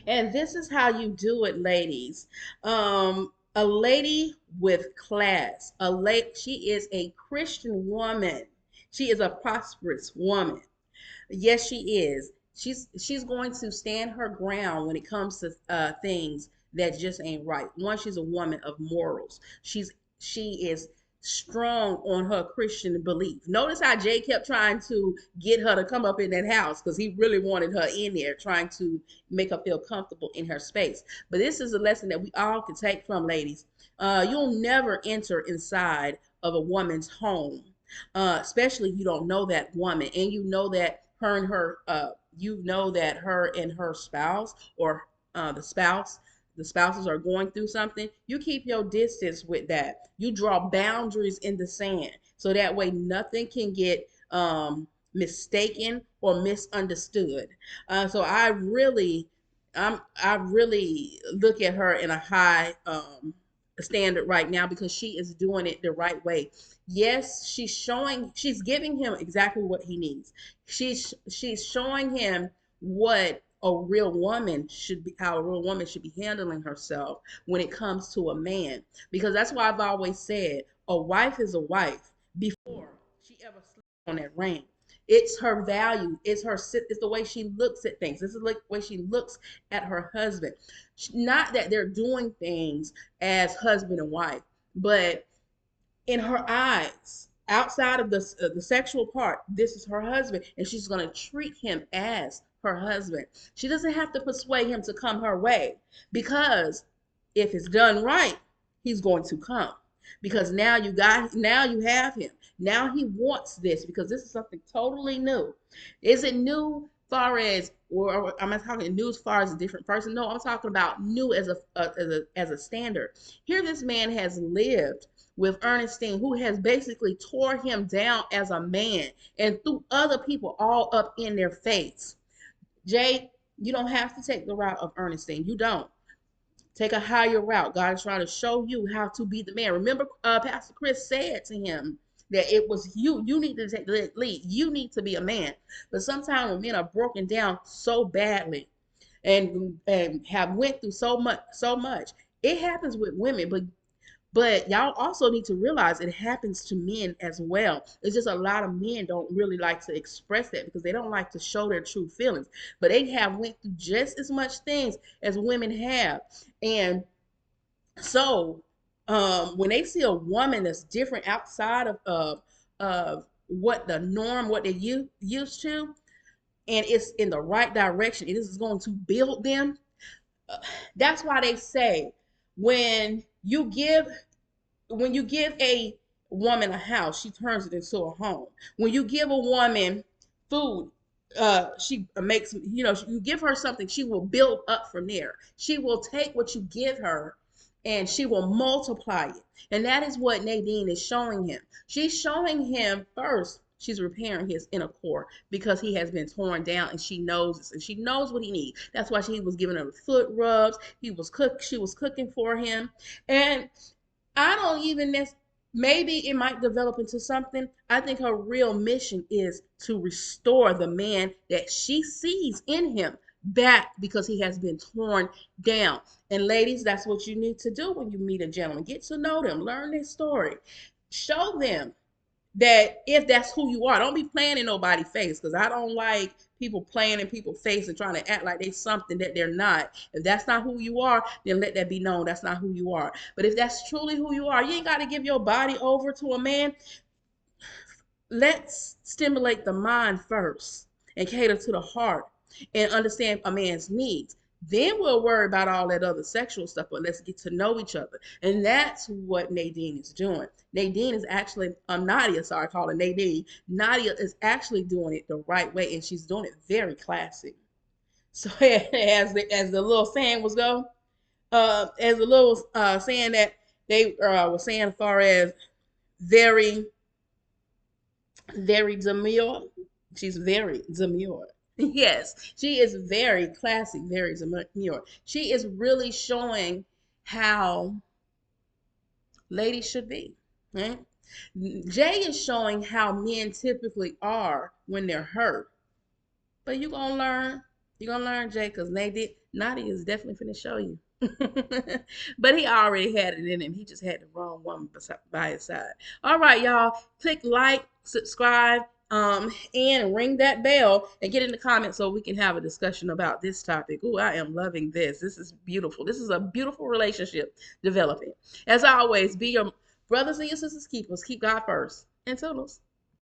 And this is how you do it, ladies. A lady with class. She is a Christian woman. She is a prosperous woman. Yes, she is. She's going to stand her ground when it comes to things that just ain't right. One, she's a woman of morals. She is strong on her Christian belief. Notice how Jay kept trying to get her to come up in that house because he really wanted her in there, trying to make her feel comfortable in her space. But this is a lesson that we all can take from, ladies. You'll never enter inside of a woman's home, especially if you don't know that woman and you know that her and her spouse or the spouses are going through something. You keep your distance with that. You draw boundaries in the sand so that way nothing can get mistaken or misunderstood. So I really look at her in a high standard right now because she is doing it the right way. Yes, she's giving him exactly what he needs. She's showing him what a real woman should be, how a real woman should be handling herself when it comes to a man. Because that's why I've always said a wife is a wife before she ever sleeps on that ring. It's her value. It's the way she looks at things. This is the way she looks at her husband. Not that they're doing things as husband and wife, but in her eyes, outside of the sexual part, this is her husband, and she's going to treat him as her husband. She doesn't have to persuade him to come her way because if it's done right, he's going to come. Because now you have him. Now he wants this because this is something totally new. Is it new far as or I'm not talking new as far as a different person? No, I'm talking about new as a standard. Here this man has lived with Ernestine, who has basically tore him down as a man and threw other people all up in their face. Jay, you don't have to take the route of Ernestine. You don't. Take a higher route. God is trying to show you how to be the man. Remember, Pastor Chris said to him that it was you. You need to take the lead. You need to be a man. But sometimes when men are broken down so badly and have went through so much, it happens with women, but y'all also need to realize it happens to men as well. It's just a lot of men don't really like to express that because they don't like to show their true feelings. But they have went through just as much things as women have. And so when they see a woman that's different outside of what the norm, what they're used to, and it's in the right direction, it is going to build them. uh, that's why they say when you give when you give a woman a house, she turns it into a home. When you give a woman food, she makes, you give her something, she will build up from there. She will take what you give her and she will multiply it. And that is what Nadine is showing him. She's showing him first, she's repairing his inner core because he has been torn down and she knows this and she knows what he needs. That's why she was giving him foot rubs. She was cooking for him. And I don't even maybe it might develop into something. I think her real mission is to restore the man that she sees in him back because he has been torn down. And ladies, that's what you need to do when you meet a gentleman. Get to know them, learn their story, show them that if that's who you are, don't be playing in nobody's face because I don't like people playing in people's face and trying to act like they something that they're not. If that's not who you are, then let that be known that's not who you are. But if that's truly who you are, you ain't got to give your body over to a man. Let's stimulate the mind first and cater to the heart and understand a man's needs. Then we'll worry about all that other sexual stuff, but let's get to know each other. And that's what Nadine is doing. Nadine is actually, Nadia, sorry, I call her Nadine. Nadia is actually doing it the right way, and she's doing it very classy. So as the little saying was go, as the little saying that they were saying as far as very very demure. She's very demure. Yes, she is very classy, very demure. She is really showing how ladies should be. Right? Jay is showing how men typically are when they're hurt. But you're going to learn. You're gonna learn, Jay, because Nadia is definitely finna show you. But he already had it in him. He just had the wrong woman by his side. All right, y'all. Click like, subscribe, and ring that bell and get in the comments so we can have a discussion about this topic. Oh, I am loving this. This is beautiful. This is a beautiful relationship developing. As always, be your brothers and your sisters keepers. Keep God first. And toodles.